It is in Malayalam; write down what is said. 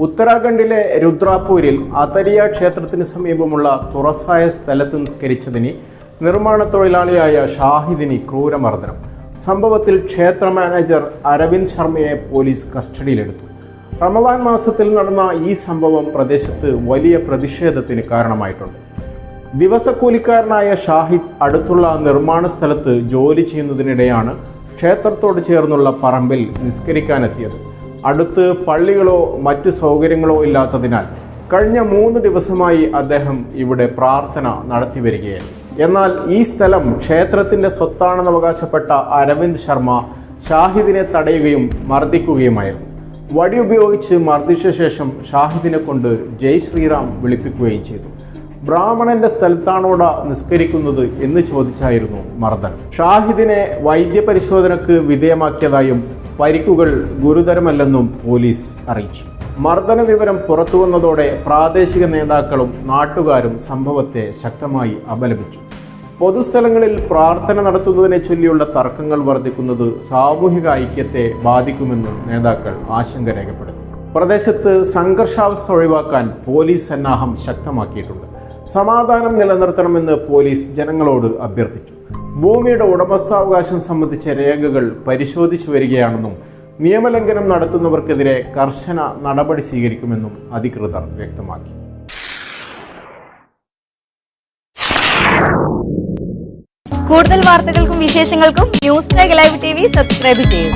ഉത്തരാഖണ്ഡിലെ രുദ്രാപൂരിൽ അതരിയ ക്ഷേത്രത്തിന് സമീപമുള്ള തുറസായ സ്ഥലത്ത് നിസ്കരിച്ചതിന് നിർമ്മാണ തൊഴിലാളിയായ ഷാഹിദിന് ക്രൂരമർദ്ദനം. സംഭവത്തിൽ ക്ഷേത്ര മാനേജർ അരവിന്ദ് ശർമ്മയെ പോലീസ് കസ്റ്റഡിയിലെടുത്തു. റമദാൻ മാസത്തിൽ നടന്ന ഈ സംഭവം പ്രദേശത്ത് വലിയ പ്രതിഷേധത്തിന് കാരണമായിട്ടുണ്ട്. ദിവസക്കൂലിക്കാരനായ ഷാഹിദ് അടുത്തുള്ള നിർമ്മാണ സ്ഥലത്ത് ജോലി ചെയ്യുന്നതിനിടെയാണ് ക്ഷേത്രത്തോട് ചേർന്നുള്ള പറമ്പിൽ നിസ്കരിക്കാനെത്തിയത്. അടുത്ത് പള്ളികളോ മറ്റ് സൗകര്യങ്ങളോ ഇല്ലാത്തതിനാൽ കഴിഞ്ഞ 3 ദിവസമായി അദ്ദേഹം ഇവിടെ പ്രാർത്ഥന നടത്തി വരികയായിരുന്നു. എന്നാൽ ഈ സ്ഥലം ക്ഷേത്രത്തിൻ്റെ സ്വത്താണെന്ന് അവകാശപ്പെട്ട അരവിന്ദ് ശർമ്മ ഷാഹിദിനെ തടയുകയും മർദ്ദിക്കുകയുമായിരുന്നു. വടി ഉപയോഗിച്ച് മർദ്ദിച്ച ശേഷം ഷാഹിദിനെ കൊണ്ട് ജയ് ശ്രീറാം വിളിപ്പിക്കുകയും ചെയ്തു. ബ്രാഹ്മണന്റെ സ്ഥലത്താണോട നിസ്കരിക്കുന്നത് എന്ന് ചോദിച്ചായിരുന്നു മർദ്ദനം. ഷാഹിദിനെ വൈദ്യപരിശോധനയ്ക്ക് വിധേയമാക്കിയതായും പരിക്കുകൾ ഗുരുതരമല്ലെന്നും പോലീസ് അറിയിച്ചു. മർദ്ദന വിവരം പുറത്തുവന്നതോടെ പ്രാദേശിക നേതാക്കളും നാട്ടുകാരും സംഭവത്തെ ശക്തമായി അപലപിച്ചു. പൊതുസ്ഥലങ്ങളിൽ പ്രാർത്ഥന നടത്തുന്നതിനെ ചൊല്ലിയുള്ള തർക്കങ്ങൾ വർദ്ധിക്കുന്നത് സാമൂഹിക ഐക്യത്തെ ബാധിക്കുമെന്ന് നേതാക്കൾ ആശങ്ക രേഖപ്പെടുത്തി. പ്രദേശത്ത് സംഘർഷാവസ്ഥ ഒഴിവാക്കാൻ പോലീസ് സന്നാഹം ശക്തമാക്കിയിട്ടുണ്ട്. സമാധാനം നിലനിർത്തണമെന്ന് പോലീസ് ജനങ്ങളോട് അഭ്യർത്ഥിച്ചു. ഭൂമിയുടെ ഉടമസ്ഥാവകാശം സംബന്ധിച്ച രേഖകൾ പരിശോധിച്ചു വരികയാണെന്നും നിയമലംഘനം നടത്തുന്നവർക്കെതിരെ കർശന നടപടി സ്വീകരിക്കുമെന്നും അധികൃതർ വ്യക്തമാക്കി. കൂടുതൽ വാർത്തകൾക്കും വിശേഷങ്ങൾക്കും ന്യൂസ് ടൈഗ് ലൈവ് TV സബ്സ്ക്രൈബ് ചെയ്യുക.